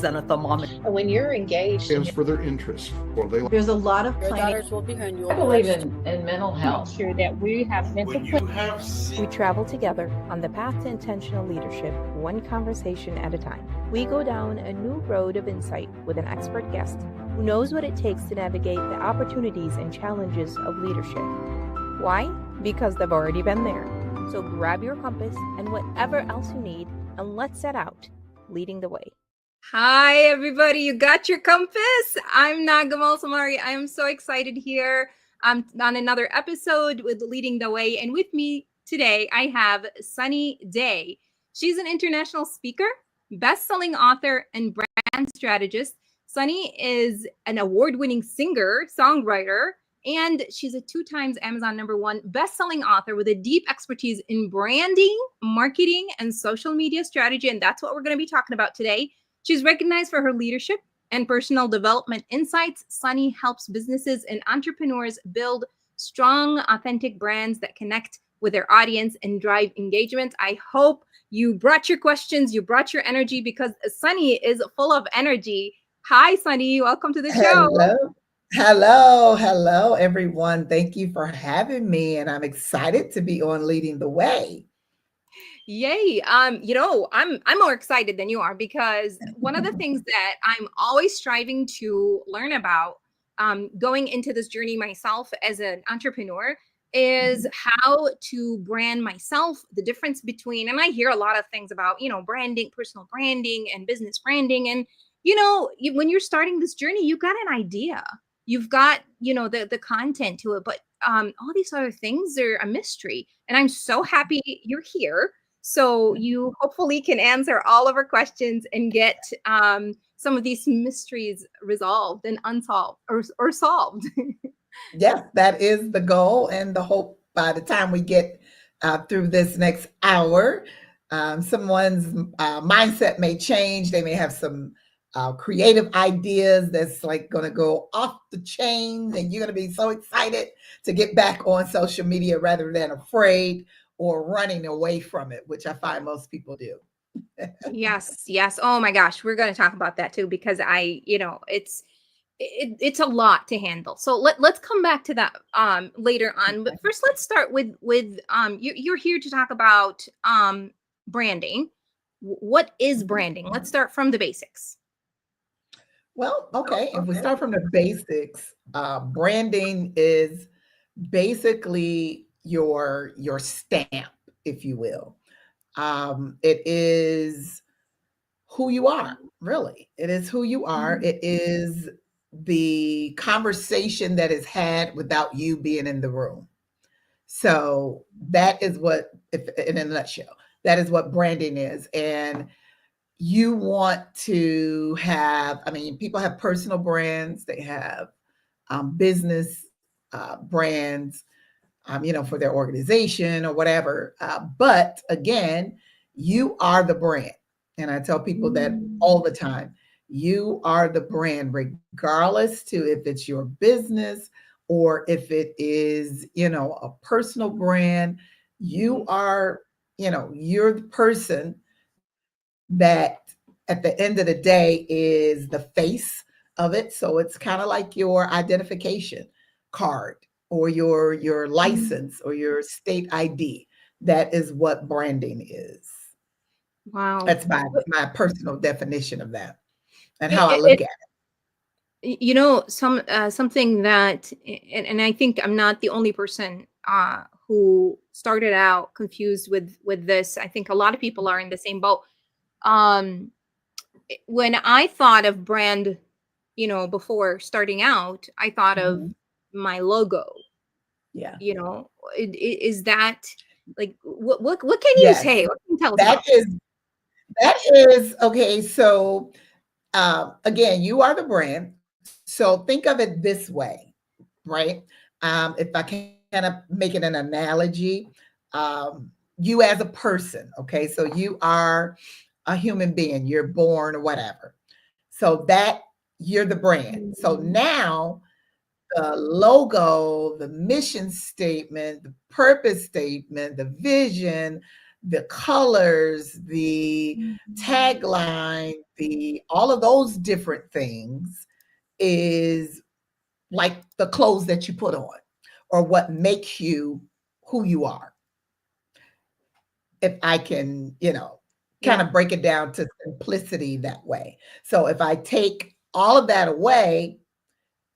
than a thermometer. When you're engaged, stands for their interest. There's a lot of Your planning. daughters will be home. You I will be believe in mental health. Sure that we have mental We travel together on the path to intentional leadership, one conversation at a time. We go down a new road of insight with an expert guest who knows what it takes to navigate the opportunities and challenges of leadership. Why? Because they've already been there. So grab your compass and whatever else you need, and let's set out, leading the way. Hi, everybody. You got your compass? I'm Nagham Alsamari. I am so excited here. I'm on another episode with Leading the Way. And with me today, I have Sonnie Day. She's an international speaker, best-selling author, and brand strategist. Sonnie is an award-winning singer, songwriter, and she's a 2 times Amazon #1 best-selling author with a deep expertise in branding, marketing, and social media strategy. And that's what we're going to be talking about today. She's recognized for her leadership and personal development insights. Sonnie helps businesses and entrepreneurs build strong, authentic brands that connect with their audience and drive engagement. I hope you brought your questions, you brought your energy, because Sonnie is full of energy. Hi, Sonnie. Welcome to the show. Hello, everyone. Thank you for having me, and I'm excited to be on Leading the Way. Yay. I'm more excited than you are, because one of the things that I'm always striving to learn about going into this journey myself as an entrepreneur is how to brand myself, the difference between, and I hear a lot of things about, branding, personal branding and business branding. And, when you're starting this journey, you've got an idea, you've got, the content to it, but all these other things are a mystery. And I'm so happy you're here. So you hopefully can answer all of our questions and get some of these mysteries resolved and unsolved or solved. Yes, that is the goal and the hope. By the time we get through this next hour, someone's mindset may change. They may have some creative ideas that's like going to go off the chain, and you're going to be so excited to get back on social media rather than afraid or running away from it, which I find most people do. Yes. Oh my gosh, we're going to talk about that too, because it's a lot to handle. So let's come back to that later on. But first, let's start with you're here to talk about branding. What is branding? Let's start from the basics. Well, okay. If we start from the basics, branding is basically your stamp, if you will. It is who you are, really. It is who you are. It is the conversation that is had without you being in the room. So that is what, in a nutshell, that is what branding is. And you want to have, people have personal brands, they have business brands, for their organization or whatever. But again, you are the brand. And I tell people that all the time. You are the brand, regardless to if it's your business or if it is, a personal brand. You are, you're the person that at the end of the day is the face of it. So it's kind of like your identification card or your license or your state ID. That is what branding is. Wow. That's my personal definition of that and how I look at it. Something that, and I think I'm not the only person who started out confused with this. I think a lot of people are in the same boat. When I thought of brand, before starting out, I thought of my logo. Yeah. Is that like, what can you say? What can you tell us about? That is okay. So again, you are the brand. So think of it this way, right? If I can kind of make it an analogy, you as a person, okay? So you are a human being, you're born or whatever. So that you're the brand. So now the logo, the mission statement, the purpose statement, the vision, the colors, the tagline, the all of those different things is like the clothes that you put on or what makes you who you are. If I can, kind Yeah. of break it down to simplicity that way. So if I take all of that away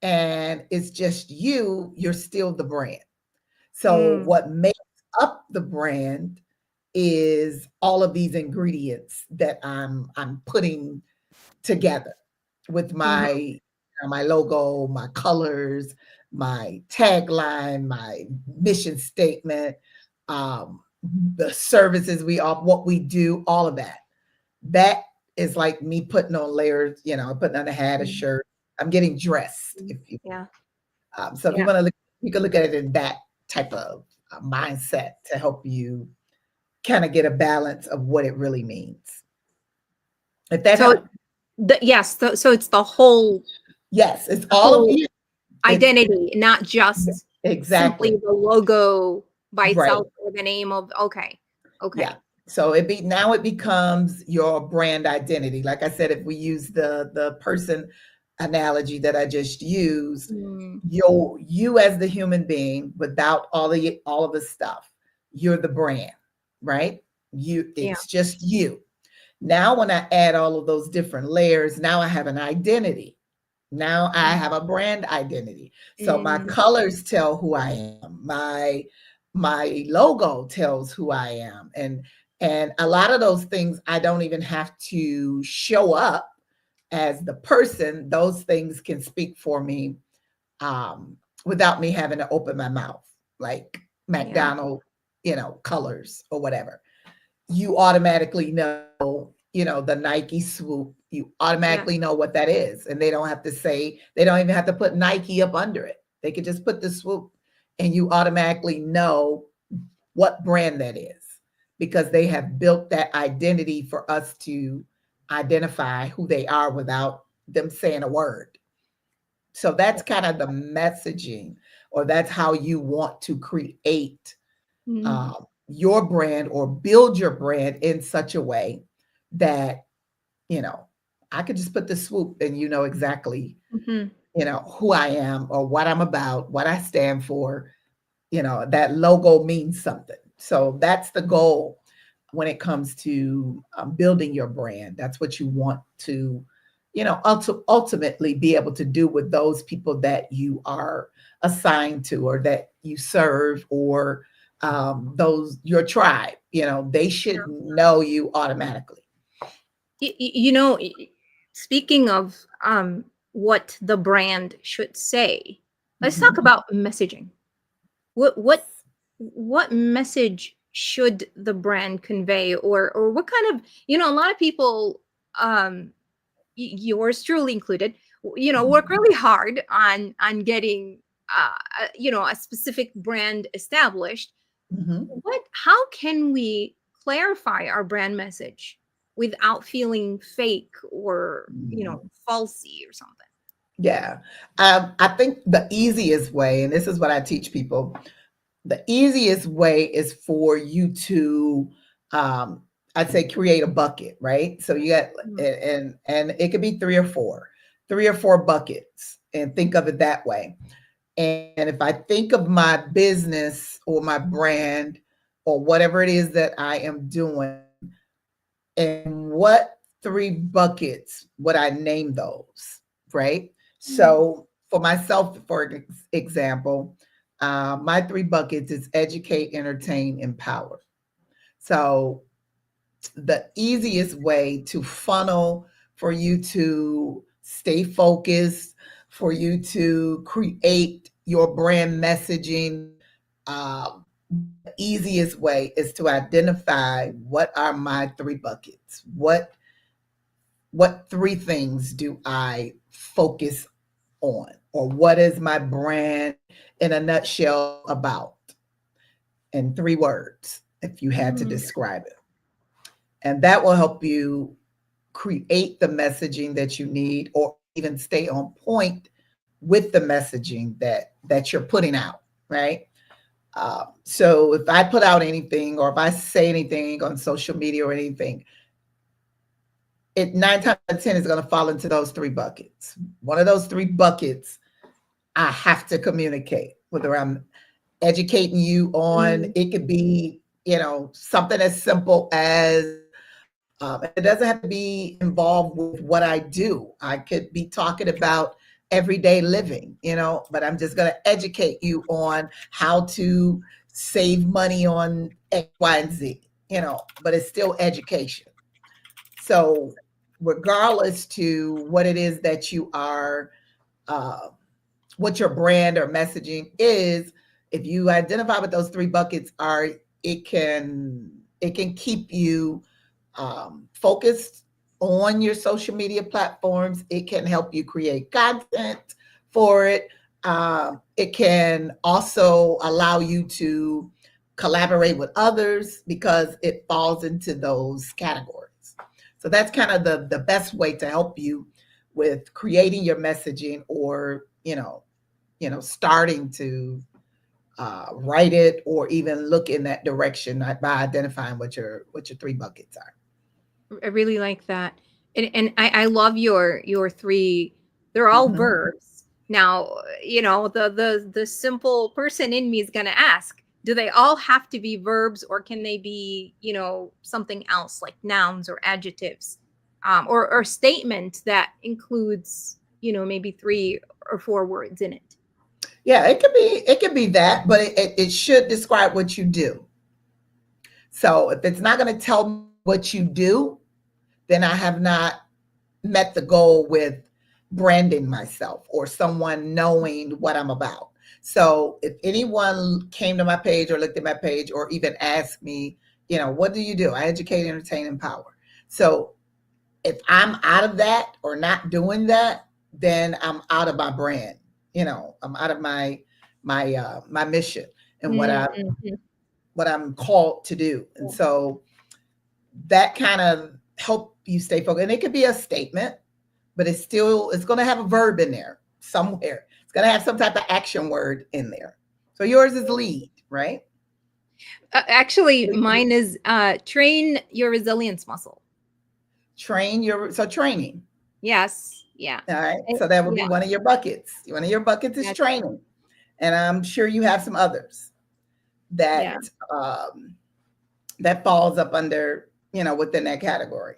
and it's just you, you're still the brand. So Mm. what makes up the brand is all of these ingredients that I'm putting together with Mhm. my logo, my colors, my tagline, my mission statement, um, the services we offer, what we do, all of that. That is like me putting on layers, putting on a hat, a Mm. shirt. I'm getting dressed, if you. Yeah. So if you Yeah. want to look, you can look at it in that type of mindset to help you kind of get a balance of what it really means. If that So helps. yes, so it's Yes, it's the all of whole you. It's identity, not just exactly simply the logo by right. itself or the name of. Okay. Yeah. Okay. So now it becomes your brand identity. Like I said, if we use the person analogy that I just used, Mm. you as the human being without all of the stuff, you're the brand, right? Yeah. It's just you. Now when I add all of those different layers, now I have an identity. Now I have a brand identity. So my Mm. colors tell who I am. My logo tells who I am. And a lot of those things I don't even have to show up as the person. Those things can speak for me without me having to open my mouth, like Yeah. McDonald, colors or whatever. You automatically know, the Nike swoop. You Yeah. automatically know what that is. And they don't even have to put Nike up under it. They could just put the swoop and you automatically know what brand that is because they have built that identity for us to identify who they are without them saying a word. So that's kind of the messaging, or that's how you want to create Mm. your brand or build your brand in such a way that, you know, I could just put the swoop and you know exactly, Mhm. who I am or what I'm about, what I stand for. That logo means something. So that's the goal when it comes to building your brand. That's what you want to, ultimately be able to do with those people that you are assigned to or that you serve or those your tribe. They should know you automatically. You know, speaking of what the brand should say, let's talk Mhm. about messaging. What message should the brand convey, or what kind of, a lot of people, um yours truly included, work Mhm. really hard on getting a specific brand established. Mhm. How can we clarify our brand message without feeling fake or Mhm. falsy or something? Yeah. I think the easiest way, and this is what I teach people, the easiest way is for you to, I'd say, create a bucket, right? So you got, Mm. and it could be three or four buckets, and think of it that way. And if I think of my business or my brand or whatever it is that I am doing, and what three buckets would I name those, right? Mm. So for myself, for example, my three buckets is educate, entertain, empower. So the easiest way to funnel for you to stay focused, for you to create your brand messaging, the easiest way is to identify what are my three buckets. What three things do I focus on? Or what is my brand in a nutshell about? In three words, if you had to Mm. describe it. And that will help you create the messaging that you need or even stay on point with the messaging that you're putting out, right? So if I put out anything or if I say anything on social media or anything, it 9 times out of 10 is going to fall into those three buckets. One of those three buckets, I have to communicate, whether I'm educating you on, Mm. it could be, something as simple as, and it doesn't have to be involved with what I do. I could be talking about everyday living, but I'm just going to educate you on how to save money on X, Y, and Z, but it's still education. So, regardless to what it is that you are, uh, what your brand or messaging is, if you identify what those three buckets are, it can it can keep you focused on your social media platforms. It can help you create content for it. It can also allow you to collaborate with others because it falls into those categories. So that's kind of the best way to help you with creating your messaging, or starting to write it, or even look in that direction by identifying what your three buckets are. I really like that. And I love your three. They're all Mhm. verbs. Now, the simple person in me is going to ask, do they all have to be verbs, or can they be, something else like nouns or adjectives? Or statement that includes, maybe three or four words in it. Yeah, it could be that, but it should describe what you do. So if it's not going to tell me what you do, then I have not met the goal with branding myself or someone knowing what I'm about. So if anyone came to my page or looked at my page or even asked me, what do you do? I educate, entertain, empower. So if I'm out of that or not doing that, then I'm out of my brand. I'm out of my mission and Mhm. what I'm called to do. And so that kind of help you stay focused. And it could be a statement, but it's going to have a verb in there somewhere. It's going to have some type of action word in there. So yours is lead, right? Actually, mine is train your resilience muscle. Training. Yes. Yeah. All right. So that would be Yeah. one of your buckets. One of your buckets is Gotcha. training. And I'm sure you have some others that Yeah. um, that falls up under, within that category.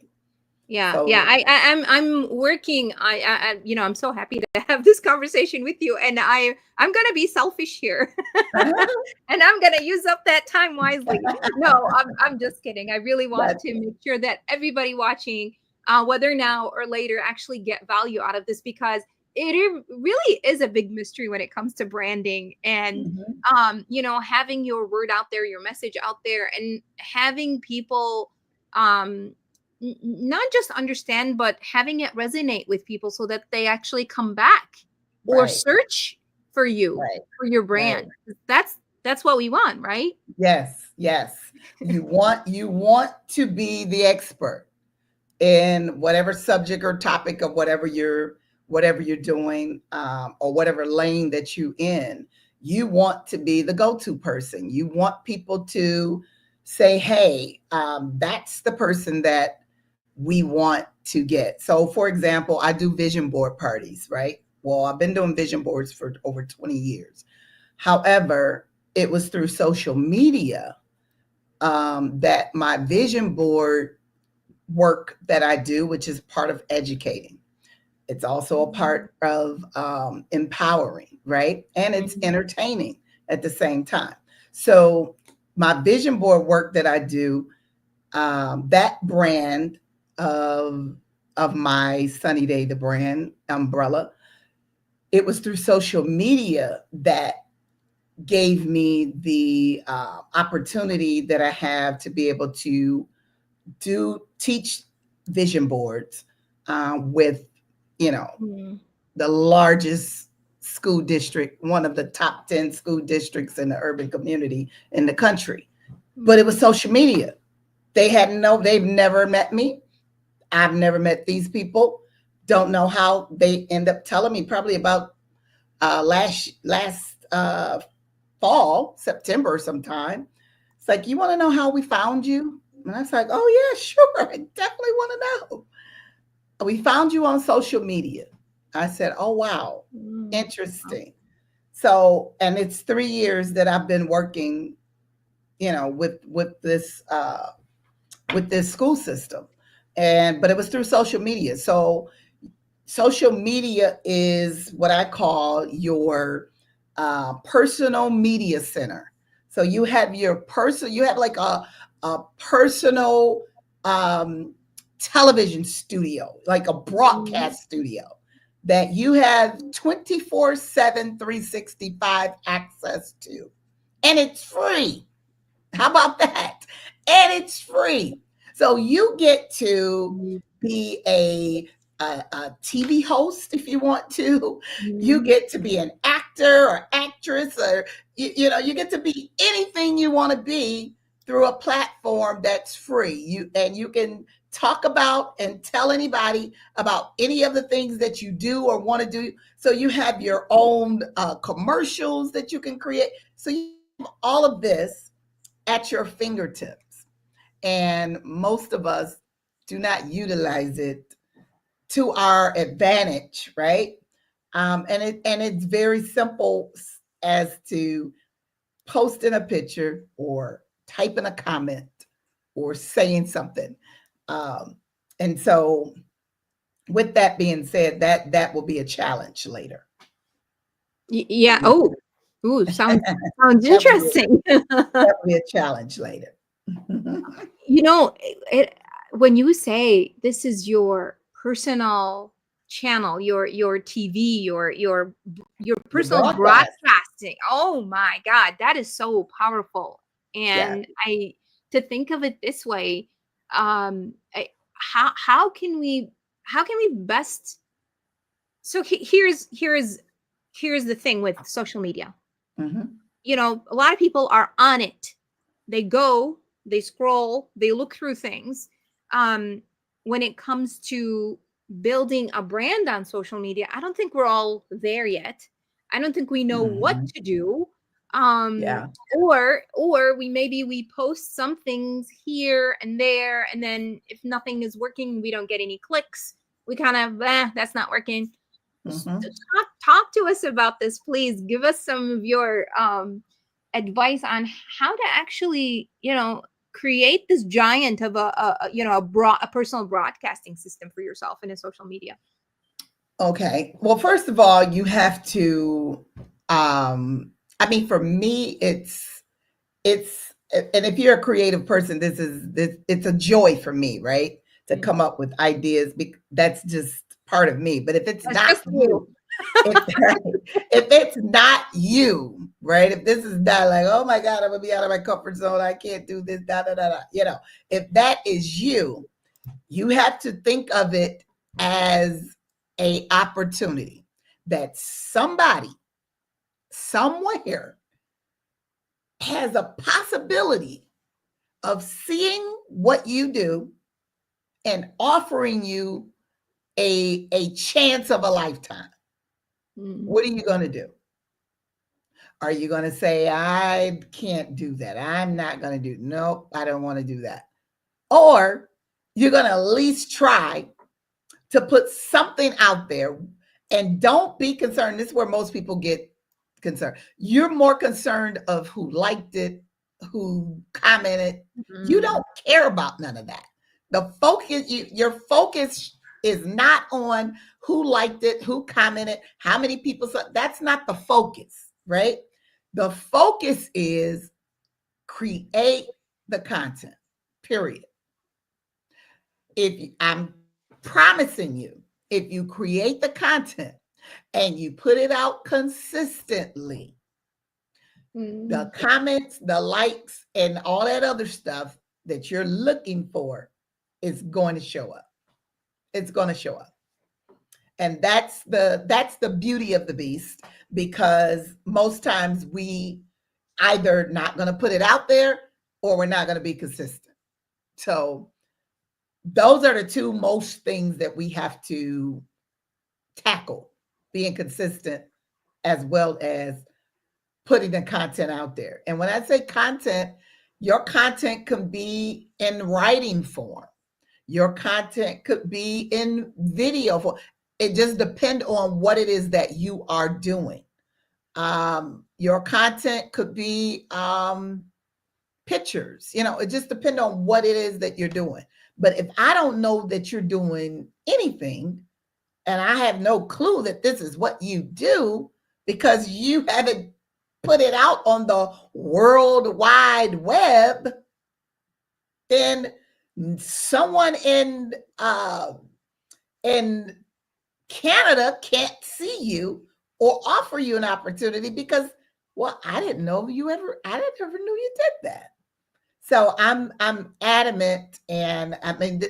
Yeah, yeah. So I'm working. I'm so happy to have this conversation with you, and I'm gonna be selfish here, and I'm gonna use up that time wisely. No, I'm just kidding. I really want that, to make sure that everybody watching, whether now or later, actually get value out of this, because really is a big mystery when it comes to branding and mhm, having your word out there, your message out there, and having people um not just understand, but having it resonate with people so that they actually come back or right, search for you, right, for your right. brand. That's what we want, right? Yes, yes. You want to be the expert in whatever subject or topic of whatever you're doing, or whatever lane that you in. You want to be the go-to person. You want people to say, hey, that's the person that we want to get. So for example, I do vision board parties, right? Well, I've been doing vision boards for over 20 years. However, it was through social media that my vision board work that I do, which is part of educating. It's also a part of empowering, right? And it's Mhm. entertaining at the same time. So my vision board work that I do, that brand of of my Sunny Day, the brand umbrella, it was through social media that gave me the opportunity that I have to be able to do teach vision boards with you know Mhm. the largest school district, one of the top 10 school districts in the urban community in the country. But it was Mhm. social media. They've never met me. I've never met these people. Don't know how they end up telling me, probably about last fall, September sometime. It's like, you want to know how we found you? And I was like, oh yeah, sure. I definitely want to know. We found you on social media. I said, oh wow, Mm. interesting. So, and it's 3 years that I've been working, with this school system, and but it was through social media. So social media is what I call your personal media center. So you have like a personal um, television studio, like a Mm. broadcast studio that you have 24/7, 365 access to. And it's free. How about that? And it's free. So you get to Mm. be a TV host if you want to. You Mm. get to be an actor or actress, or you get to be anything you want to be through a platform that's free. You can talk about and tell anybody about any of the things that you do or want to do. So you have your own commercials that you can create. So you have all of this at your fingertips. And most of us do not utilize it to our advantage, right? And it's very simple as to posting a picture or typing a comment or saying something. Um, and so, with that being said, that will be a challenge later. Yeah. Oh, ooh, sounds That will be interesting. that will be a challenge later. You know, when you say this is your personal channel, your TV, your Your personal broadcast. broadcasting. Oh my God, that is so powerful. Yes. And I to think of it this way, how can we best? So here's the thing with social media. Hmm. A lot of people are on it. They go, they scroll, they look through things. Um, when it comes to building a brand on social media, I don't think we're all there yet. I don't think we know what Hmm. to do. Um, Yeah. or we post some things here and there, and then if nothing is working, we don't get any clicks. We kind of, that's not working. Hmm. Talk to us about this, please. Give us some of your advice on how to actually, create this giant of a personal broadcasting system for yourself in a social media. Okay. Well, first of all, you have to I mean, for me, it's and if you're a creative person, this it's a joy for me, right? To Mm. come up with ideas. That's just part of me. But if it's That's not just you. you, if if it's not you, right? If this is not like, oh my God, I'm gonna be out of my comfort zone. I can't do this, da da da da. If that is you, you have to think of it as a opportunity that somebody somewhere has a possibility of seeing what you do and offering you a chance of a lifetime. Mm. What are you going to do? Are you going to say, I can't do that? I'm not going to do, nope, I don't want to do that. Or you're going to at least try to put something out there, and don't be concerned. This is where most people get concerned. You're more concerned of who liked it, who commented. You Mm. don't care about none of that. Your focus is not on who liked it, who commented, how many people saw. That's not the focus, right? The focus is create the content, period. If I'm promising you, if you create the content and you put it out consistently, the Mm. comments, the likes, and all that other stuff that you're looking for is going to show up. It's going to show up. And that's the beauty of the beast, because most times we either not going to put it out there or we're not going to be consistent. So those are the two most things that we have to tackle: being consistent as well as putting the content out there. And when I say content, your content can be in writing form. Your content could be in video form. It just depends on what it is that you are doing. Your content could be pictures. It just depends on what it is that you're doing. But if I don't know that you're doing anything, and I have no clue that this is what you do because you haven't put it out on the World Wide Web, then someone in Canada can't see you or offer you an opportunity because, well, I didn't ever knew you did that. So I'm adamant, and I mean,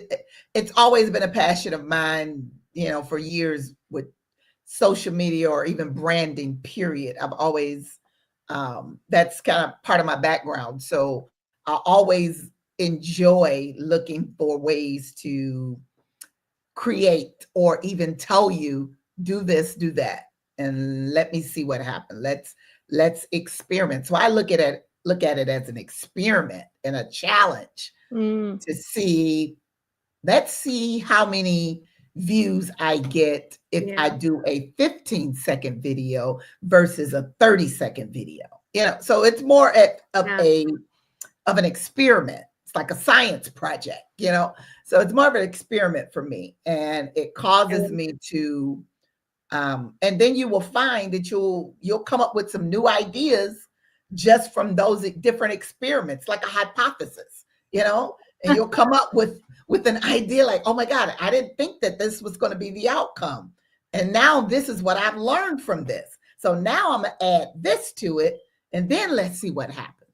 it's always been a passion of mine, for years with social media or even branding, period. I've always, that's kind of part of my background. So I always enjoy looking for ways to create or even tell you, do this, do that, and let me see what happens. Let's experiment. So I look at it as an experiment and a challenge to see, let's see how many views I get if I do a 15-second video versus a 30-second video. So it's more of an experiment. It's like a science project, So it's more of an experiment for me, and it causes me to and then you will find that you'll come up with some new ideas just from those different experiments, like a hypothesis, and you'll come up with an idea like, oh my God, I didn't think that this was going to be the outcome. And now this is what I've learned from this. So now I'm going to add this to it, and then let's see what happens,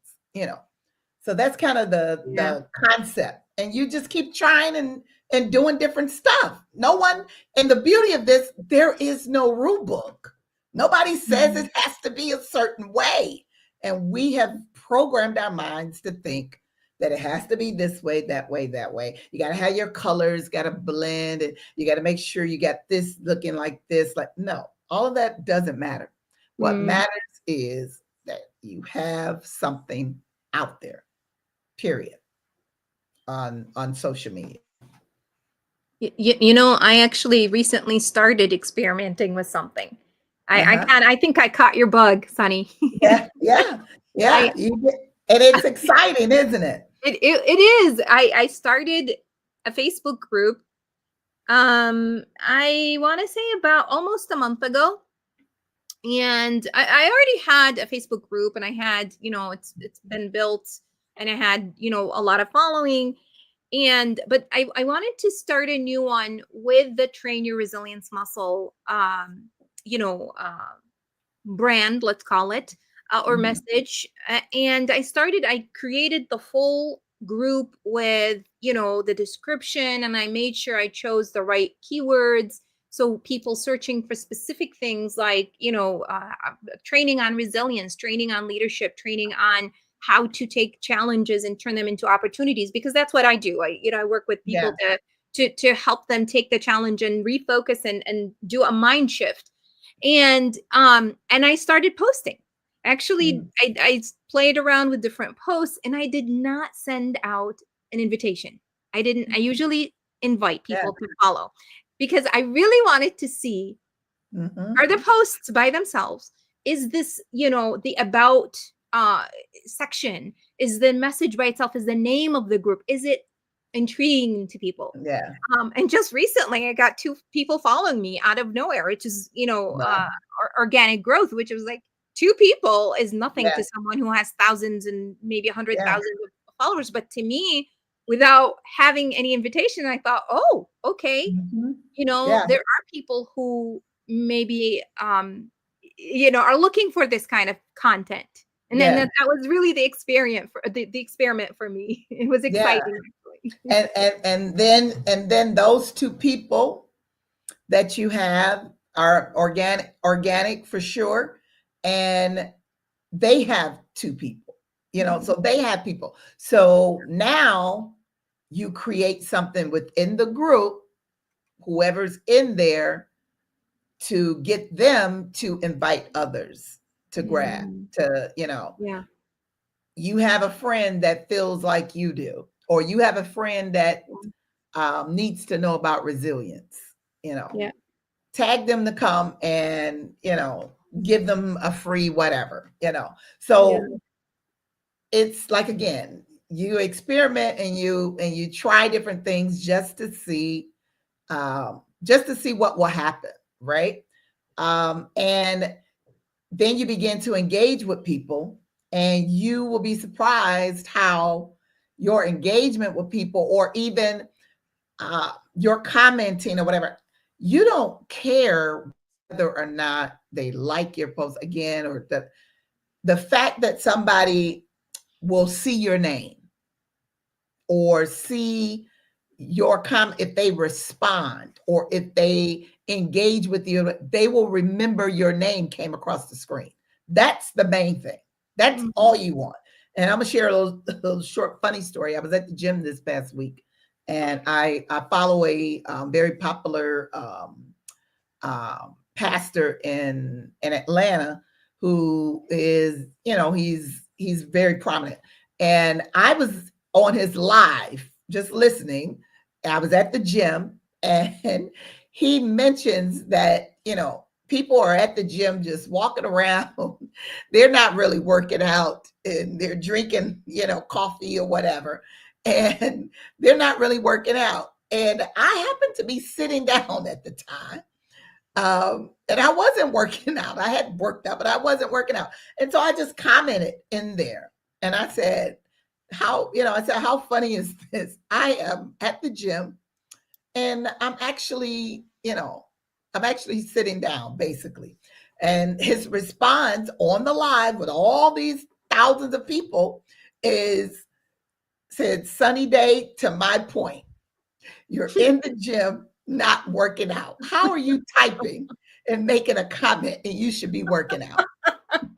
So that's kind of the concept. And you just keep trying and doing different stuff. And the beauty of this, there is no rule book. Nobody says it has to be a certain way. And we have programmed our minds to think that it has to be this way, that way, that way. You got to have your colors, got to blend, and you got to make sure you got this looking like this. No, all of that doesn't matter. What matters is that you have something out there, period, on social media. I actually recently started experimenting with something. I think I caught your bug, Sonnie. Yeah. And it's exciting, isn't it? It is. I started a Facebook group. I want to say about almost a month ago, and I already had a Facebook group, and I had, it's been built, and I had, a lot of following. But I wanted to start a new one with the Train Your Resilience Muscle, brand, let's call it, or message. And I created the full group with, the description, and I made sure I chose the right keywords. So people searching for specific things like, training on resilience, training on leadership, training on how to take challenges and turn them into opportunities, because that's what I do. I work with people to help them take the challenge and refocus and do a mind shift. And I started posting. Actually, I played around with different posts, and I did not send out an invitation. I usually invite people to follow, because I really wanted to see, are the posts by themselves? Is this, the about section, is the message by itself, is the name of the group, is it intriguing to people? And just recently I got 2 people following me out of nowhere, which is, organic growth, which was like 2 people is nothing to someone who has thousands and maybe 100,000 of followers. But to me, without having any invitation, I thought, oh, okay, there are people who maybe are looking for this kind of content. And then that was really the experiment for the experiment for me. It was exciting. And then those 2 people that you have are organic for sure, and they have 2 people, so they have people. So now you create something within the group, whoever's in there, to get them to invite others to grab, Mm. to, Yeah. you have a friend that feels like you do, or you have a friend that needs to know about resilience, you know, Yeah. tag them to come and, give them a free whatever, Yeah. So it's like, again, you experiment and you try different things just to see what will happen, right? And then you begin to engage with people, and you will be surprised how your engagement with people, or even your commenting or whatever, you don't care whether or not they like your post, again, or the fact that somebody will see your name or see your comment, if they respond or if they engage with you, they will remember your name came across the screen. That's the main thing. That's Mm. all you want. And I'm gonna share a little short funny story. I was at the gym this past week, and I follow a very popular pastor in Atlanta, who is, he's very prominent. And I was on his live just listening. I was at the gym, and he mentions that, people are at the gym just walking around. They're not really working out, and they're drinking, coffee or whatever. And they're not really working out. And I happened to be sitting down at the time, and I wasn't working out. I had worked out, but I wasn't working out. And so I just commented in there, and I said, how funny is this? I am at the gym, and I'm actually sitting down, basically. And his response on the live with all these thousands of people is said, "Sunny day, to my point. You're in the gym, not working out. How are you typing and making a comment, and you should be working out?"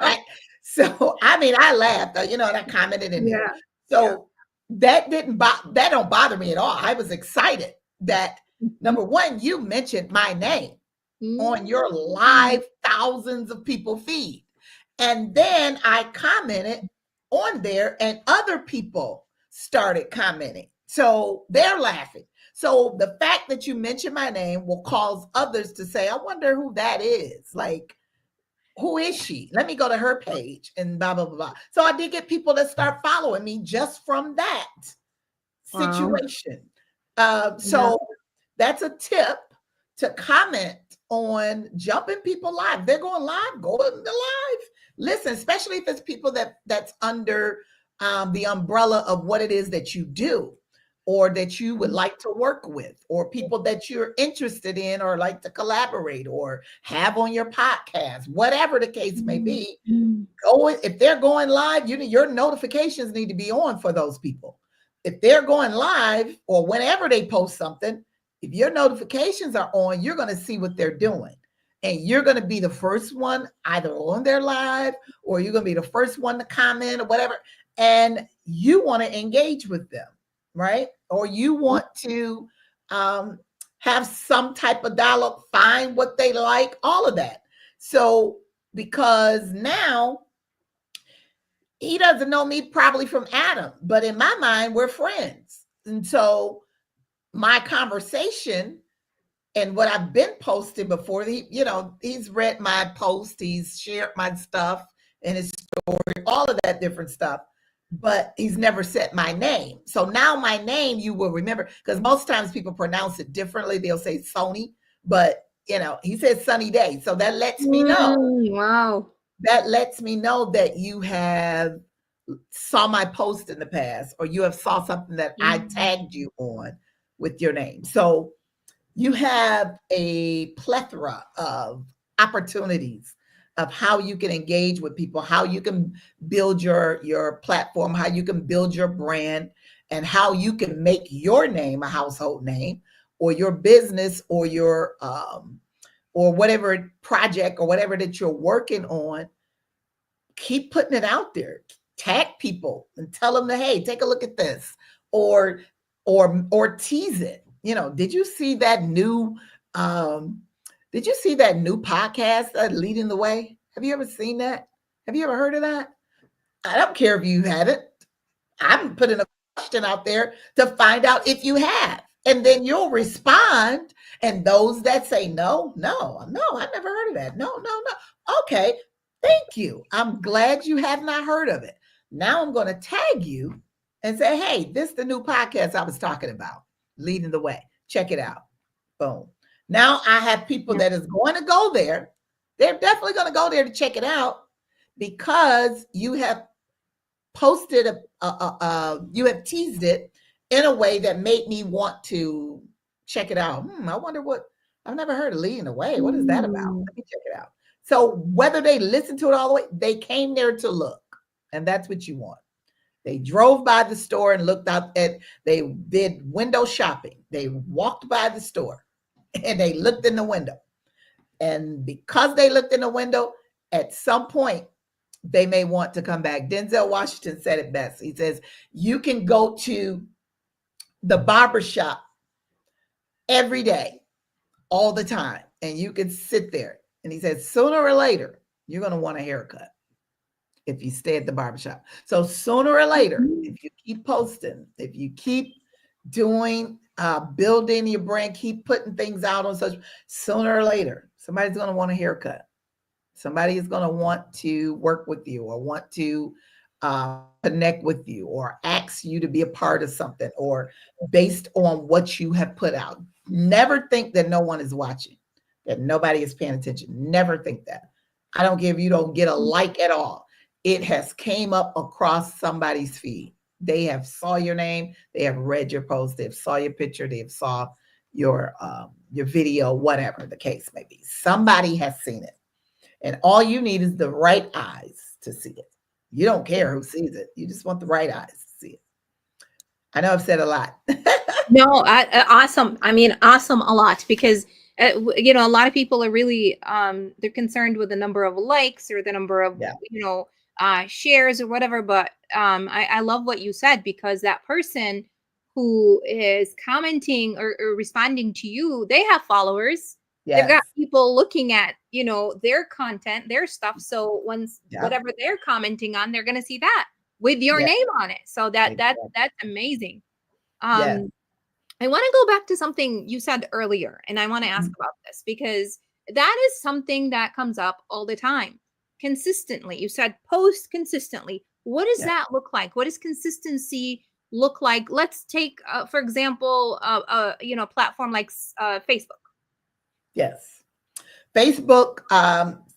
Right? So, I mean, I laughed, and I commented in there. Yeah. Yeah. So that don't bother me at all. I was excited that, number one, you mentioned my name on your Mm. live thousands of people feed. And then I commented on there, and other people started commenting. So they're laughing. So the fact that you mentioned my name will cause others to say, "I wonder who that is. Like, who is she? Let me go to her page," and blah, blah, blah, blah. So I did get people that start following me just from that Wow. situation. Yeah. So that's a tip, to comment on jumping people live. They're going live, go in the live. Listen, especially if it's people that's under the umbrella of what it is that you do, or that you would like to work with, or people that you're interested in or like to collaborate or have on your podcast, whatever the case may Mm. be. Mm. If they're going live, your notifications need to be on for those people. If they're going live, or whenever they post something, if your notifications are on, you're going to see what they're doing. And you're going to be the first one either on their live, or you're going to be the first one to comment or whatever. And you want to engage with them, right? Or you want to have some type of dialogue, find what they like, all of that. So, because now he doesn't know me probably from Adam, but in my mind, we're friends. And so my conversation and what I've been posting before, he's read my post, he's shared my stuff and his story, all of that different stuff, but he's never said my name. So now my name, you will remember, because most times people pronounce it differently. They'll say Sonnie, but he says Sunny Day. So that lets me know. Wow. That lets me know that you have saw my post in the past, or you have saw something that I tagged you on with your name. So you have a plethora of opportunities of how you can engage with people, how you can build your platform, how you can build your brand, and how you can make your name a household name, or your business, or your or whatever project or whatever that you're working on. Keep putting it out there. Tag people and tell them that, hey, take a look at this, or tease it. Did you see that new podcast, Leading the Way? Have you ever seen that? Have you ever heard of that? I don't care if you haven't. I'm putting a question out there to find out if you have. And then you'll respond. And those that say no, no, no, I never heard of that. No, no, no. Okay. Thank you. I'm glad you have not heard of it. Now I'm going to tag you and say, hey, this is the new podcast I was talking about, Leading the Way. Check it out. Boom. Now I have people that is going to go there. They're definitely going to go there to check it out because you have posted you have teased it in a way that made me want to check it out. I wonder what, I've never heard of Leading the Way. What is that about? Let me check it out. So whether they listened to it all the way, they came there to look, and that's what you want. They drove by the store and looked out at, they did window shopping. They walked by the store and they looked in the window. And because they looked in the window, at some point, they may want to come back. Denzel Washington said it best. He says, you can go to the barber shop every day, all the time, and you can sit there. And he says, sooner or later, you're going to want a haircut if you stay at the barbershop. So sooner or later, if you keep posting, if you keep doing, building your brand, keep putting things out on such, sooner or later, somebody's going to want a haircut. Somebody is going to want to work with you or want to connect with you or ask you to be a part of something or based on what you have put out. Never think that no one is watching, that nobody is paying attention. Never think that. I don't care if you don't get a like at all. It has came up across somebody's feed. They have saw your name. They have read your post. They've saw your picture. They've saw your video, whatever the case may be. Somebody has seen it. And all you need is the right eyes to see it. You don't care who sees it. You just want the right eyes to see it. I know I've said a lot. No, awesome. I mean, awesome a lot because, you know, a lot of people are really, they're concerned with the number of likes or the number of, you know, shares or whatever. But I love what you said because that person who is commenting or responding to you, they have followers. They've got people looking at, you know, their content, their stuff. So once whatever they're commenting on, they're going to see that with your name on it. So that's amazing. I want to go back to something you said earlier, and I want to ask about this because that is something that comes up all the time. Consistently, you said post consistently. What does that look like? What does consistency look like? Let's take, for example, you know, platform like Facebook. Yes. Facebook,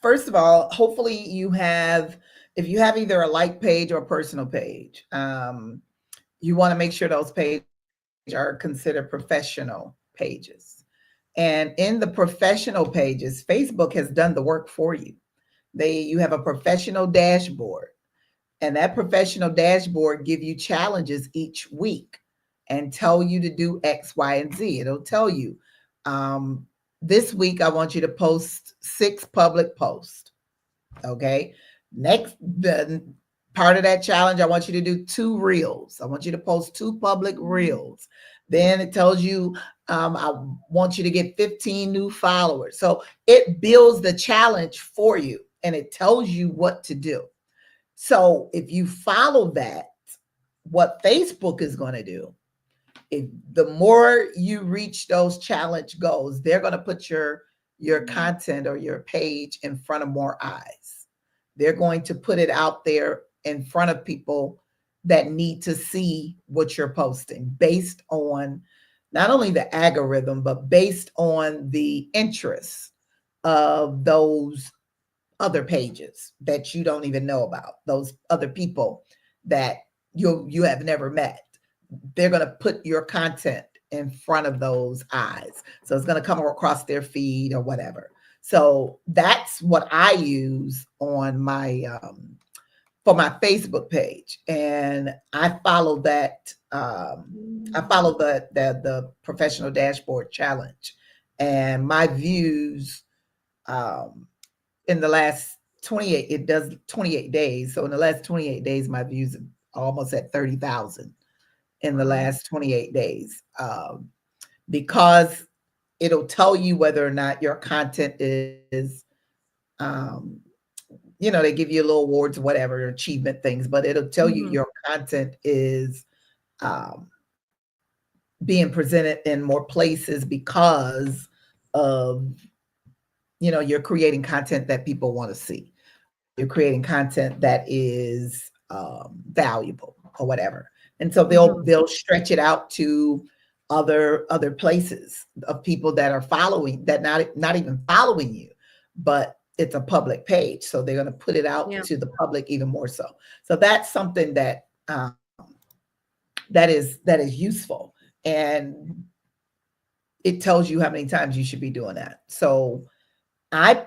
first of all, hopefully you have, if you have either a like page or a personal page, you want to make sure those pages are considered professional pages. And in the professional pages, Facebook has done the work for you. You have a professional dashboard, and that professional dashboard give you challenges each week and tell you to do X, Y, and Z. It'll tell you, this week, I want you to post 6 public posts. Okay. Next, the part of that challenge, I want you to do 2 reels. I want you to post 2 public reels. Then it tells you, I want you to get 15 new followers. So it builds the challenge for you and it tells you what to do. So if you follow that, what Facebook is going to do, if the more you reach those challenge goals, they're going to put your content or your page in front of more eyes. They're going to put it out there in front of people that need to see what you're posting based on not only the algorithm, but based on the interests of those other pages that you don't even know about, those other people that you have never met. They're going to put your content in front of those eyes. So it's going to come across their feed or whatever. So that's what I use on my, for my Facebook page. And I follow that. I follow the professional dashboard challenge, and my views, in the last 28, it does 28 days. So in the last 28 days, my views are almost at 30,000 in the last 28 days, because it'll tell you whether or not your content is they give you little awards, whatever, achievement things, but it'll tell you Mhm. your content is um, being presented in more places because of, you're creating content that people want to see. You're creating content that is valuable or whatever. And so they'll Mhm. they'll stretch it out to other places of people that are following, that not even following you, but it's a public page. So they're going to put it out Yeah. to the public even more so. So that's something that is useful. And it tells you how many times you should be doing that. So I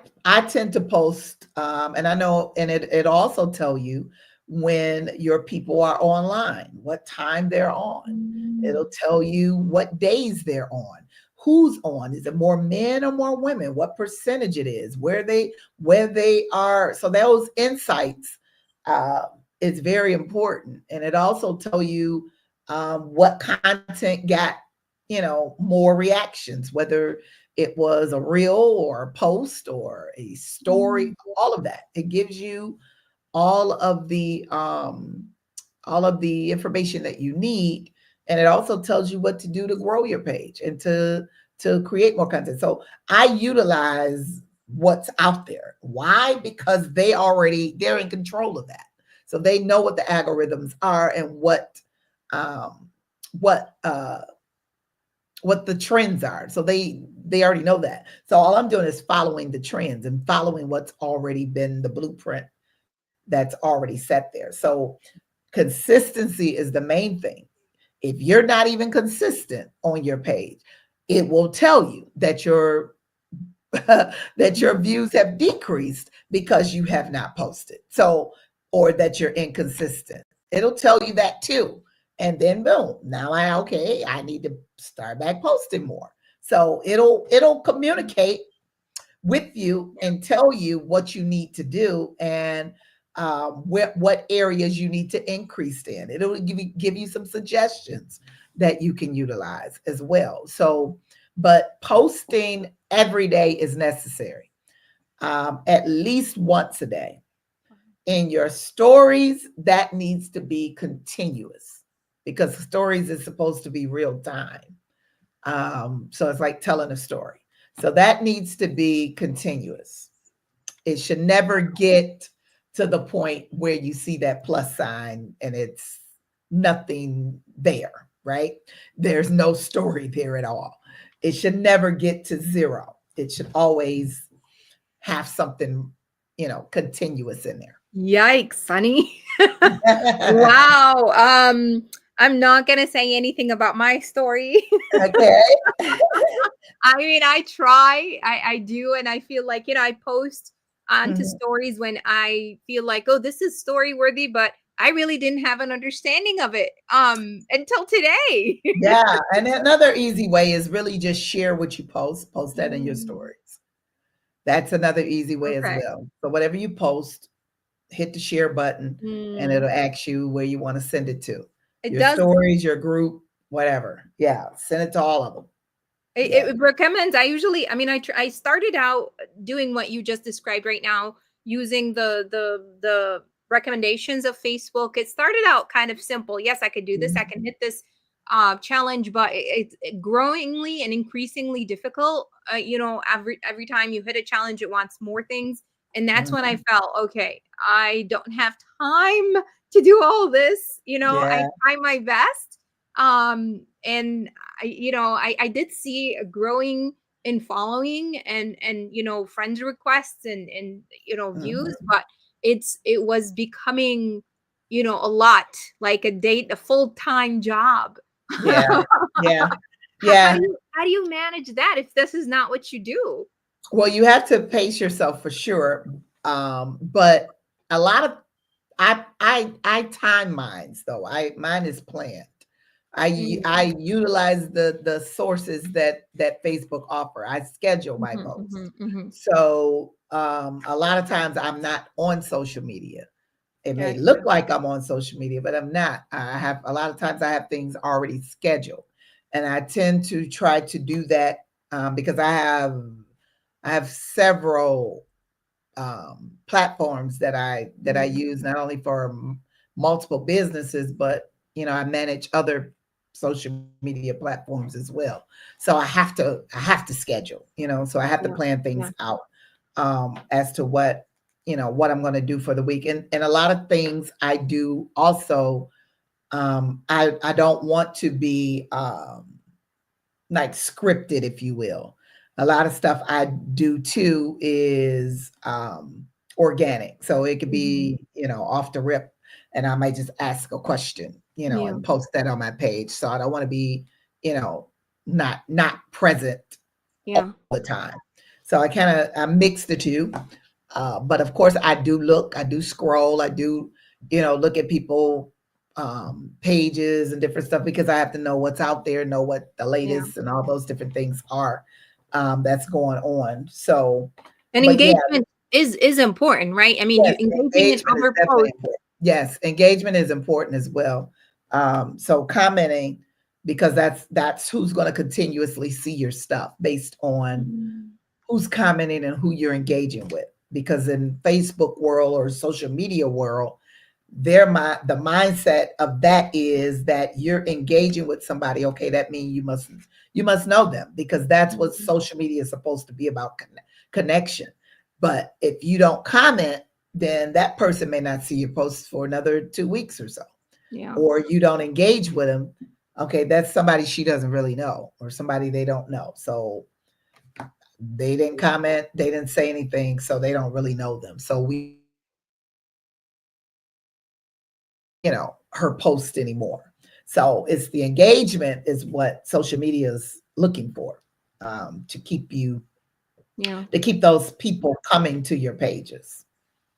tend to post, and I know, and it also tell you when your people are online, what time they're on. Mm. It'll tell you what days they're on, who's on. Is it more men or more women? What percentage it is, where they are. So those insights uh, is very important, and it also tell you what content got more reactions, whether it was a reel or a post or a story, Mm. all of that. It gives you all of the um, all of the information that you need, and it also tells you what to do to grow your page and to create more content. So I utilize what's out there. Why? Because they're in control of that. So they know what the algorithms are and um, what what the trends are. So they already know that. So all I'm doing is following the trends and following what's already been the blueprint that's already set there. So consistency is the main thing. If you're not even consistent on your page, it will tell you that your views have decreased because you have not posted. So, or that you're inconsistent. It'll tell you that too. And then boom, now I need to start back posting more. So it'll communicate with you and tell you what you need to do, and what areas you need to increase in. It'll give you some suggestions that you can utilize as well. So, but posting every day is necessary, at least once a day. In your stories, that needs to be continuous because stories is supposed to be real time. So it's like telling a story. So that needs to be continuous. It should never get to the point where you see that plus sign and it's nothing there, right? There's no story there at all. It should never get to zero. It should always have something, continuous in Yikes, Sonny. there. Wow. I'm not gonna say anything about my story. Okay. I mean, I try, I do, and I feel like, I post onto Mhm. stories when I feel like, oh, this is story worthy, but I really didn't have an understanding of it until today. Yeah, and another easy way is really just share what you post that in your Mm, stories. That's another easy way as okay. well. So whatever you post, hit the share button and it'll Mm. ask you where you want to send it to. It Your does. stories, your group, whatever. Yeah, send it to all of them. It, Yeah. it recommends. I usually, I mean, I started out doing what you just described right now, using the recommendations of Facebook. It started out kind of simple. Yes, I could do this. I can Mhm. hit this challenge, but it's growingly and increasingly difficult. Every time you hit a challenge, it wants more things, and that's when I Mhm. felt, okay, I don't have time to do all this. I Yeah. try my best, and I did see a growing in following and friends requests and views, Mhm. but it was becoming a lot, like a full-time job. Yeah. Yeah. How Yeah. do you manage that if this is not what you do? Well, you have to pace yourself for sure. But a lot of I time mines though. Mine is planned. Mm, I utilize the sources that Facebook offer. I schedule my mhm, posts. mhm, mhm. So a lot of times I'm not on social media. It may look Gotcha. like I'm on social media, but I'm not. I have a lot of times I have things already scheduled, and I tend to try to do that because I have several platforms that I use not only for multiple businesses, but I manage other social media platforms as well. So I have to schedule, so I have to Yeah. plan things Yeah. out as to what I'm going to do for the week, and a lot of things I do also. I don't want to be like scripted, if you will. A lot of stuff I do too is organic. So it could Mhm. be, off the rip, and I might just ask a question, Yeah. and post that on my page. So I don't want to be, you know, not present Yeah. all the time. So I mix the two. But of course, I do scroll, I do, look at people pages and different stuff because I have to know what's out there, know what the Yeah. latest and all those different things are that's going on. So, And but yeah, engagement is important, right? I mean, you yes, engaging in engagement is other definitely posts. important. Yes, engagement is important as well. So commenting, because that's who's going to continuously see your stuff based on Mhm. who's commenting and who you're engaging with. Because in Facebook world or social media world, the mindset of that is that you're engaging with somebody. Okay, that means you must know them, because that's what Mhm. social media is supposed to be about, connection. But if you don't comment, then that person may not see your posts for another 2 weeks or so, Yeah. or you don't engage with them. Okay, that's somebody she doesn't really know, or somebody they don't know. So they didn't comment, they didn't say anything, so they don't really know them. So we don't her post anymore. So it's the engagement is what social media is looking for, to Yeah. keep those people coming to your pages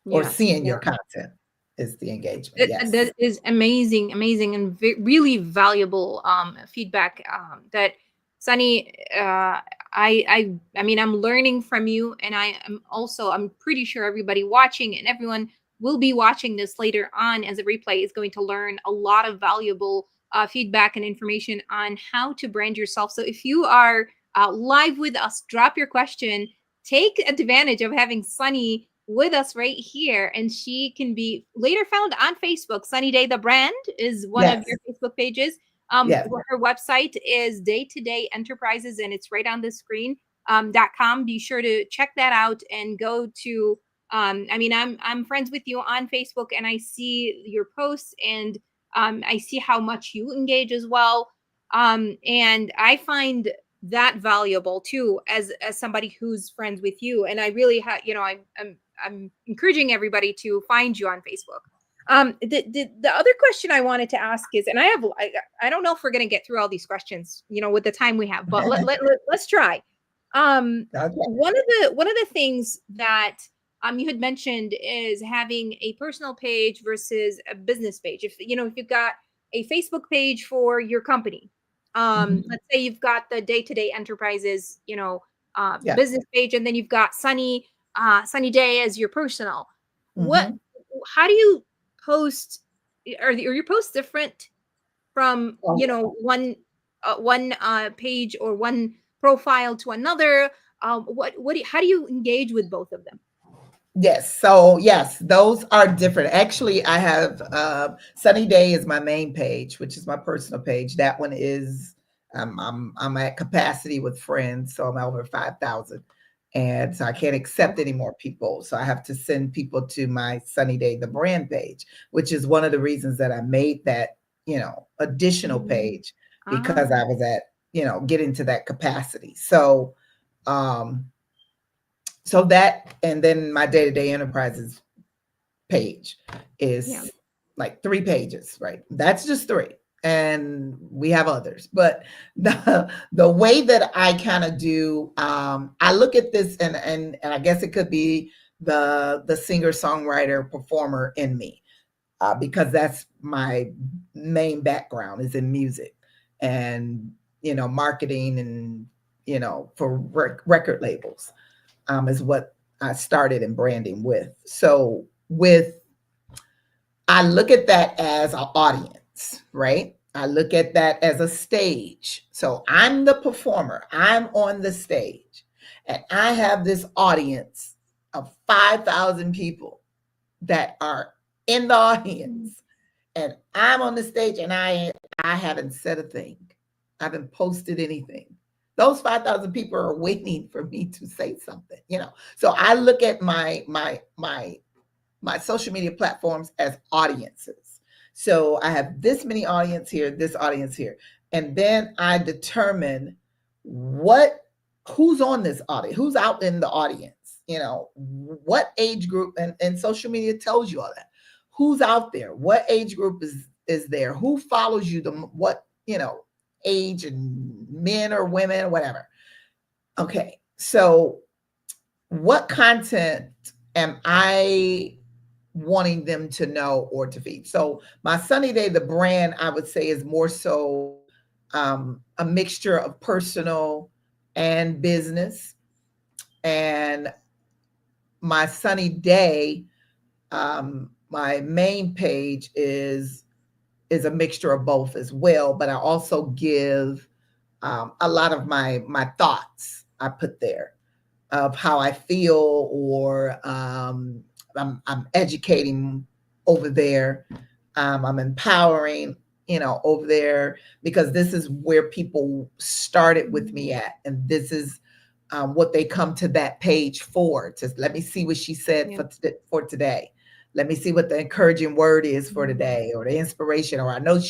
or Yes. seeing Yeah. your content is the engagement. That Yes. is amazing, amazing, and really valuable feedback. That Sunny, I mean, I'm learning from you, and I'm pretty sure everybody watching and everyone will be watching this later on as a replay is going to learn a lot of valuable feedback and information on how to brand yourself. So if you are live with us, drop your question. Take advantage of having Sunny with us right here, and she can be later found on Facebook. Sunny Day the Brand is one of Yes. your Facebook pages. Yes. Her website is Day to Day Enterprises, and it's right on the screen. .com. Be sure to check that out and go to. I mean, I'm friends with you on Facebook, and I see your posts, and I see how much you engage as well. And I find that valuable too, as somebody who's friends with you, and I really I'm encouraging everybody to find you on Facebook. The other question I wanted to ask is, and I don't know if we're going to get through all these questions, with the time we have, but let's try. Okay. One of the things that you had mentioned is having a personal page versus a business page. If you've got a Facebook page for your company, Mhm. let's say you've got the Day to Day Enterprises, Yeah. business page, and then you've got Sunny Day as your personal. What Hmm. How do you post? Are your posts different from one page or one profile to another? How do you engage with both of them? Yes. So yes, those are different. Actually, I have Sunny Day is my main page, which is my personal page. That one is I'm at capacity with friends, so I'm over 5,000, and so I can't accept any more people. So I have to send people to my Sunny Day the brand page, which is one of the reasons that I made that additional Mhm. page, Ah, because I was at getting to that capacity. So um that, and then my day to day enterprises page yeah, is like 3 pages, right? That's just 3. And we have others. But the way that I kind of do, I look at this, and I guess it could be the singer songwriter performer in me, because that's my main background is in music and marketing, and for record labels, is what I started in branding with. So I look at that as an audience, right? I look at that as a stage. So I'm the performer. I'm on the stage, and I have this audience of 5,000 people that are in the audience, and I'm on the stage, and I haven't said a thing. I haven't posted anything. Those 5,000 people are waiting for me to say something, you know. So I look at my social media platforms as audiences. So I have this many audience here, this audience here. And then I determine who's on this audience, who's out in the audience, you know, what age group, and social media tells you all that. Who's out there? What age group is there? Who follows you? What, you know, age, and men or women or whatever. Okay. So what content am I wanting them to know or to feed? So my Sunny Day, the brand, I would say, is more so a mixture of personal and business. And my Sunny Day, my main page is a mixture of both as well. But I also give a lot of my thoughts I put there of how I feel, or I'm educating over there. I'm empowering, you know, over there, because this is where people started with me at, and this is what they come to that page for. Just let me see what she said for today. Let me see what the encouraging word is for today, or the inspiration, or I know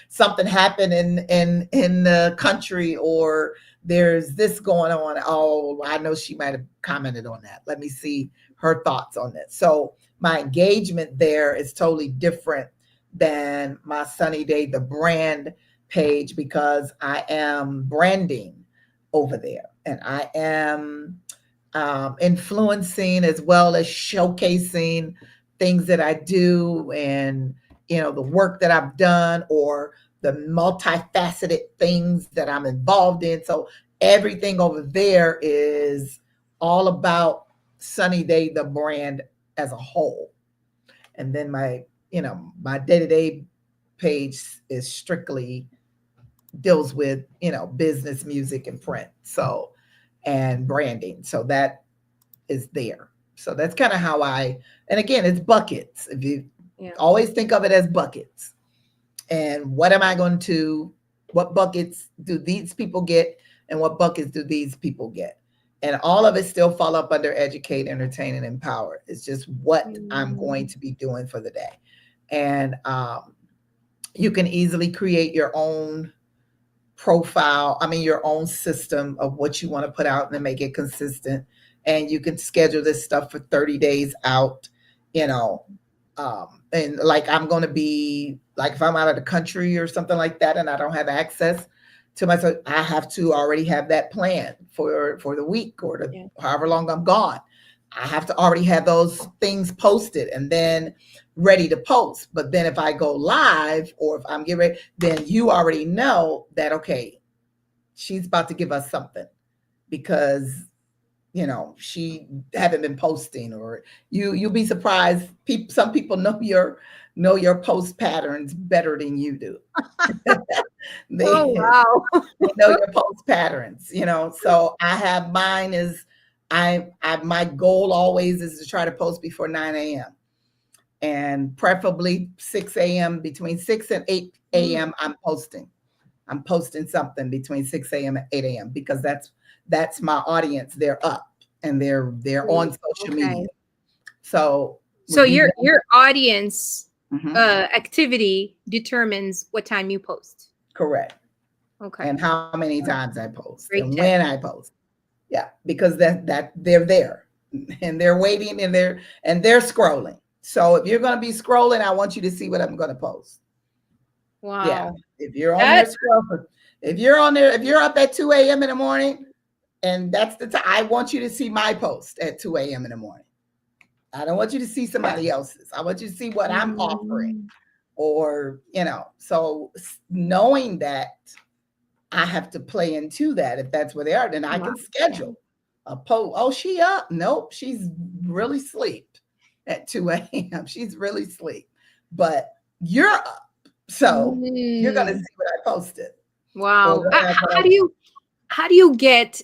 something happened in the country, or there's this going on. Oh, I know she might have commented on that. Let me see her thoughts on this. So my engagement there is totally different than my Sunny Day, the brand page, because I am branding over there, and I am influencing as well as showcasing things that I do, and, you know, the work that I've done, or the multifaceted things that I'm involved in. So everything over there is all about Sunny Day, the brand as a whole. And then my day-to-day page is strictly deals with, you know, business, music, and print. So, and branding. So that is there. So that's kind of how and again, it's buckets. If you always think of it as buckets. And what buckets do these people get, and what buckets do these people get? And all of it still fall up under educate, entertain, and empower. It's just what I'm going to be doing for the day. And you can easily create your own profile, your own system of what you want to put out, and then make it consistent. And you can schedule this stuff for 30 days out, you know. And like, I'm going to be like, if I'm out of the country or something like that, and I don't have access to myself, I have to already have that plan for the week, or however long I'm gone. I have to already have those things posted and then ready to post. But then if I go live, or if I'm getting ready, then you already know that, okay, she's about to give us something, because, you know, she haven't been posting, or you'll be surprised. Some people know your post patterns better than you do. They know your post patterns, you know. So I have mine is my goal always is to try to post before 9 a.m. and preferably 6 a.m. Between 6 and 8 a.m. I'm posting something between 6 a.m. and 8 a.m. because that's my audience. They're up and they're on social media. So your audience activity determines what time you post. Correct. Okay. And how many times I post and when I post. Yeah, because that they're there and they're waiting and they're scrolling. So if you're going to be scrolling, I want you to see what I'm going to post. Wow. Yeah. If you're on there scrolling, if you're up at 2 a.m. in the morning, and that's the time, I want you to see my post at 2 a.m. in the morning. I don't want you to see somebody else's. I want you to see what I'm offering, or, you know, so knowing that I have to play into that. If that's where they are, then I can schedule a post. Oh, she up? Nope. She's really asleep at 2 a.m. She's really asleep, but you're up. So you're going to see what I posted. Wow. How do you get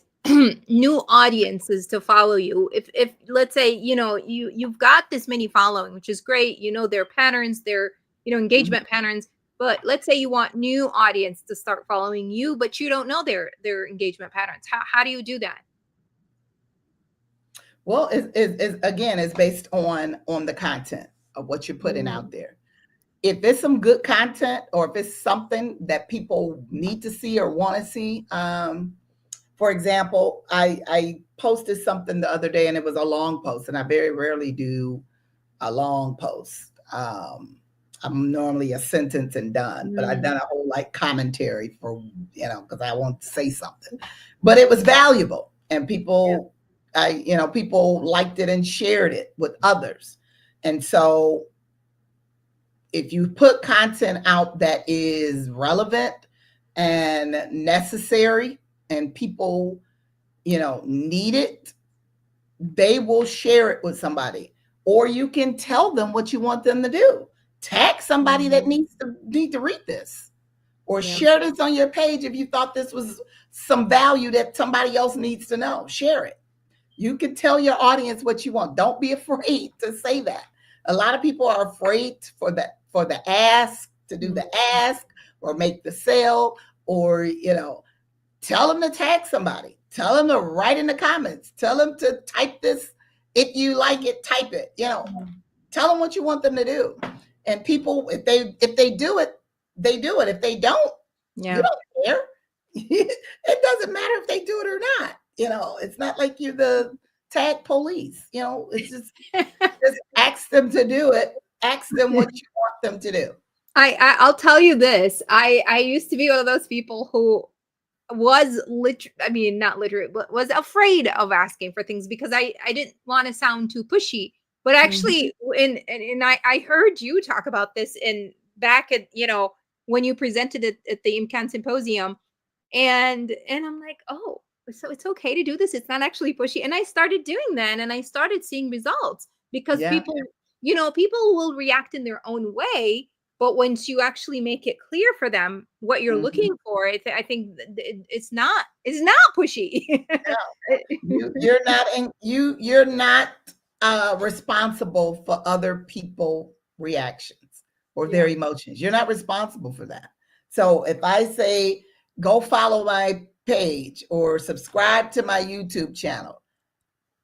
new audiences to follow you, if let's say, you know, you've got this many following, which is great, you know, their patterns, their, you know, Mhm. engagement patterns, but let's say you want new audience to start following you, but you don't know their engagement patterns. How do you do that? Well, again, it's based on the content of what you're putting out Mm, there. If it's some good content, or if it's something that people need to see or want to see, for example, I posted something the other day, and it was a long post, and I very rarely do a long post. I'm normally a sentence and done, but I've mm, done a whole like commentary for, because I want to say something. But it was valuable, and yeah. people liked it and shared it with others. And so if you put content out that is relevant and necessary, and people, need it, they will share it with somebody. Or you can tell them what you want them to do. Tag somebody that Mhm. need to read this, or Yeah. share this on your page if you thought this was some value that somebody else needs to know. Share it. You can tell your audience what you want. Don't be afraid to say that. A lot of people are afraid for the ask, to do Mhm. the ask or make the sale, or tell them to tag somebody. Tell them to write in the comments. Tell them to type this. If you like it, type it. Mhm. Tell them what you want them to do. And people, if they do it, they do it. If they don't, you Yeah. don't care. It doesn't matter if they do it or not. It's not like you're the tag police. It's just ask them to do it. Ask them what you want them to do. I'll tell you this. I used to be one of those people who was I mean, not literate, but was afraid of asking for things because I didn't want to sound too pushy. But Mhm. actually, and I heard you talk about this in back at, you know, when you presented it at the Imkan symposium, and I'm like, oh, so it's okay to do this. It's not actually pushy. And I started doing that, and I started seeing results because Yeah. people, you know, people will react in their own way. But once you actually make it clear for them what you're Mhm. looking for, I think it's not pushy. You're not responsible for other people reactions or Yeah. their emotions. You're not responsible for that. So if I say go follow my page or subscribe to my YouTube channel,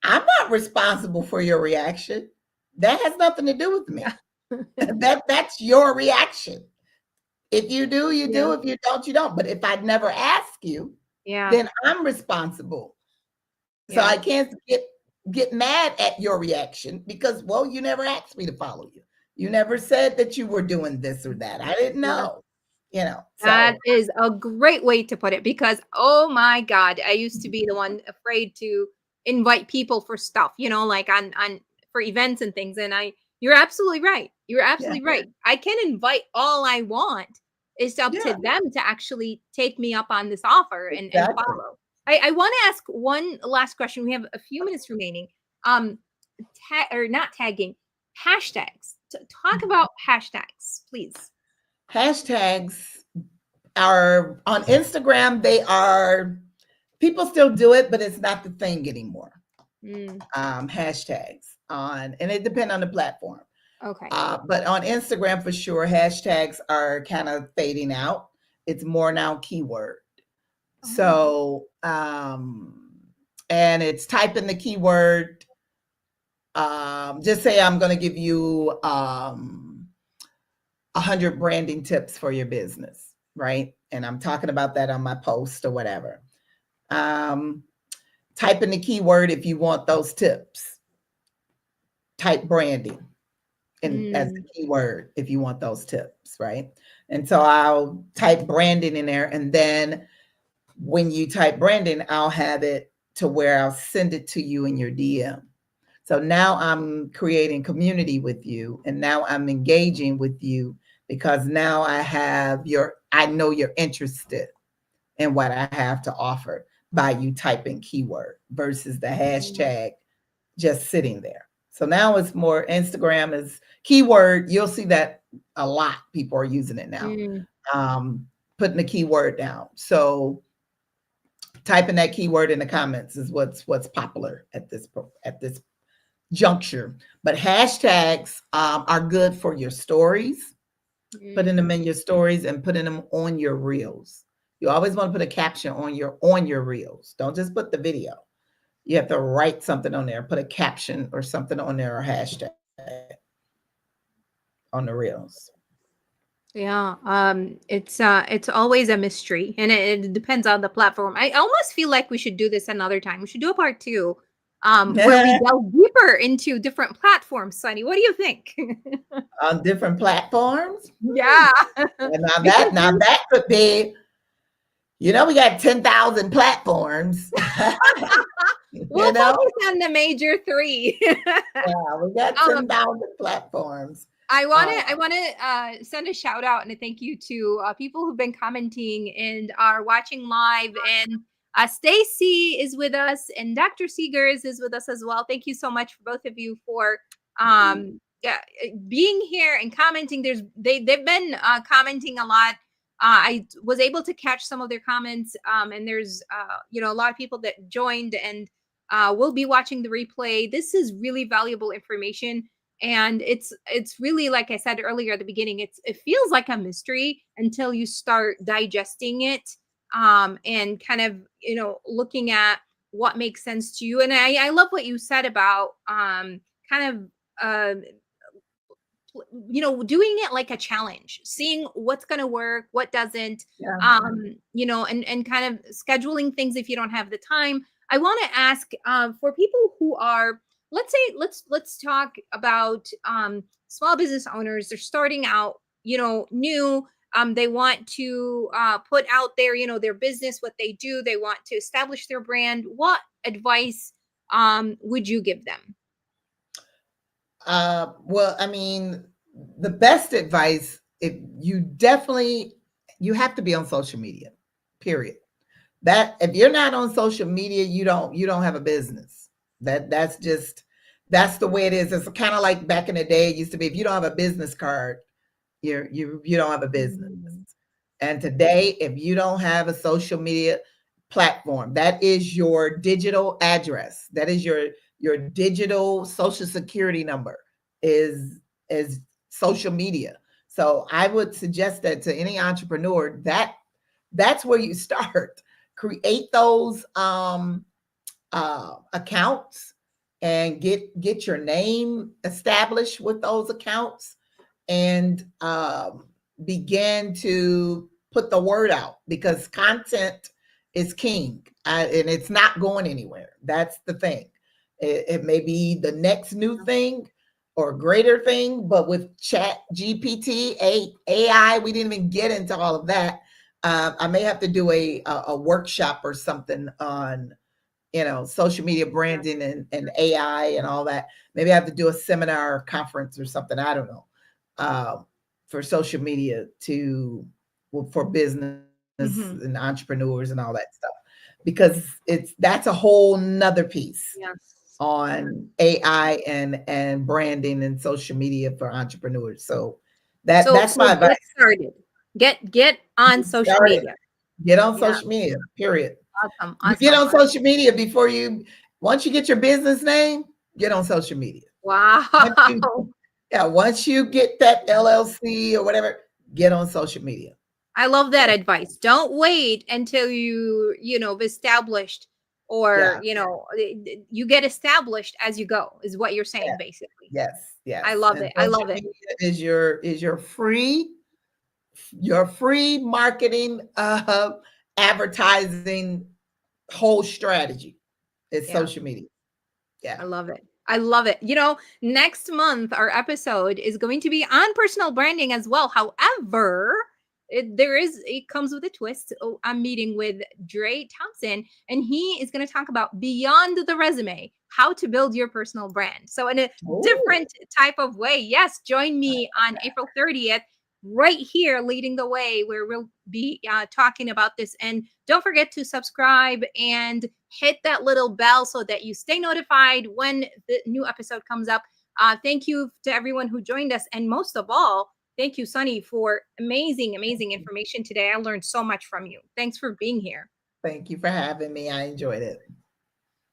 I'm not responsible for your reaction. That has nothing to do with me. That's your reaction. If you do, you Yeah. do. If you don't, you don't. But if I never ask you, Yeah. then I'm responsible. So Yeah. I can't get mad at your reaction because, well, you never asked me to follow you. You never said that you were doing this or that. I didn't Yeah. know. That So is a great way to put it because, oh my God, I used to be the one afraid to invite people for stuff, you know, like on for events and things. And you're absolutely right. You're yeah, absolutely right. I can invite all I want. It's up to yeah, them to actually take me up on this offer and exactly. follow. I want to ask one last question. We have a few minutes remaining. Um, or not tagging, hashtags. Talk about hashtags, please. Hashtags are on Instagram. They are People still do it, but it's not the thing anymore. Mm, Hashtags and it depends on the platform. okay. But on Instagram, for sure, hashtags are kind of fading out. It's more now keyword. Oh. So, and it's type in the keyword. Just say I'm going to give you 100 branding tips for your business, right? And I'm talking about that on my post or whatever. Um, Type in the keyword if you want those tips. Type branding and as the Mm, keyword if you want those tips, right? And so I'll type branding in there, and then when you type branding, I'll have it to where I'll send it to you in your DM. So now I'm creating community with you, and now I'm engaging with you because now I know you're interested in what I have to offer by you typing keyword versus the mm, hashtag just sitting there. So now it's more Instagram is keyword. You'll see that a lot. People are using it now, mm, um, putting the keyword down. So typing that keyword in the comments is what's popular at this juncture. But hashtags are good for your stories, putting them in your stories and putting them on your reels. You always want to put a caption on your reels. Don't just put the video. You have to write something on there, put a caption or something on there, or hashtag on the reels. Yeah, it's always a mystery, and it depends on the platform. I almost feel like we should do this another time. We should do a part two, where we delve deeper into different platforms. Sonny, what do you think? On different platforms. Yeah, And because now that could be, we got 10,000 platforms. we'll focus on the major three. Yeah, we got 10,000 platforms. I want to send a shout out and a thank you to people who've been commenting and are watching live. And Stacy is with us, and Dr. Seegers is with us as well. Thank you so much for both of you for being here and commenting. They've been commenting a lot. I was able to catch some of their comments, and there's a lot of people that joined and will be watching the replay. This is really valuable information. And it's really, like I said earlier at the beginning, it feels like a mystery until you start digesting it, and kind of looking at what makes sense to you. And I love what you said about kind of doing it like a challenge, seeing what's going to work, what doesn't, Yeah. and kind of scheduling things if you don't have the time. I want to ask for people who are, let's talk about small business owners. They're starting out, new. They want to put out there, their business, what they do. They want to establish their brand. What advice would you give them? Well, I mean, the best advice, you have to be on social media, period. That if you're not on social media, you don't have a business. That's the way it is. It's kind of like back in the day, it used to be, if you don't have a business card, you don't have a business. And today, if you don't have a social media platform, that is your digital address. That is your digital social security number is social media. So I would suggest that to any entrepreneur, that's where you start. Create those accounts and get your name established with those accounts, and begin to put the word out, because content is king, and it's not going anywhere. That's the thing. It may be the next new thing or greater thing, but with Chat GPT, AI, we didn't even get into all of that. I may have to do a workshop or something on social media branding and AI and all that. Maybe I have to do a seminar or conference or something. I don't know. For social media for business and entrepreneurs and all that stuff, because that's a whole nother piece. Yes. On AI and branding and social media for entrepreneurs. So that's my advice. Get started. Get on social media. Get on social media, period. Awesome. You get on social media once you get your business name, get on social media. Wow. Once you get that LLC or whatever, get on social media. I love that advice. Don't wait until you've established, or you get established as you go, is what you're saying, basically. Yes. I love it. I love it. Is your free marketing advertising whole strategy. It's social media. Yeah. I love it. I love it. Next month, our episode is going to be on personal branding as well. However, it comes with a twist. I'm meeting with Dre Thompson, and he is going to talk about beyond the resume, how to build your personal brand. So in a different type of way. Yes, join me on April 30th, right here, leading the way, where we'll be talking about this. And don't forget to subscribe and hit that little bell so that you stay notified when the new episode comes up. Thank you to everyone who joined us. And most of all, thank you, Sonnie, for amazing information today. I learned so much from you. Thanks for being here. Thank you for having me. I enjoyed it.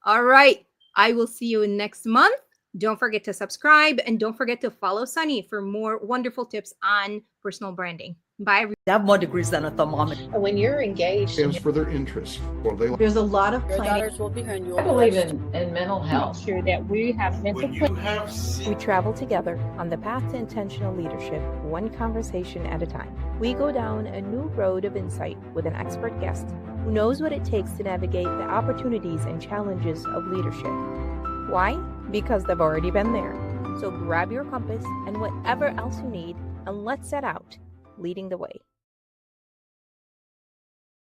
All right. I will see you next month. Don't forget to subscribe and don't forget to follow Sonnie for more wonderful tips on personal branding. Bye, everyone. They have more degrees than a thermometer. And when you're engaged, As for their interests, well, they There's a lot of Your planning. daughters will be here and you I will believe watched. in mental health. Sure that we have mental When you have We travel together on the path to intentional leadership, one conversation at a time. We go down a new road of insight with an expert guest who knows what it takes to navigate the opportunities and challenges of leadership. Why? Because they've already been there. So grab your compass and whatever else you need, and let's set out, leading the way.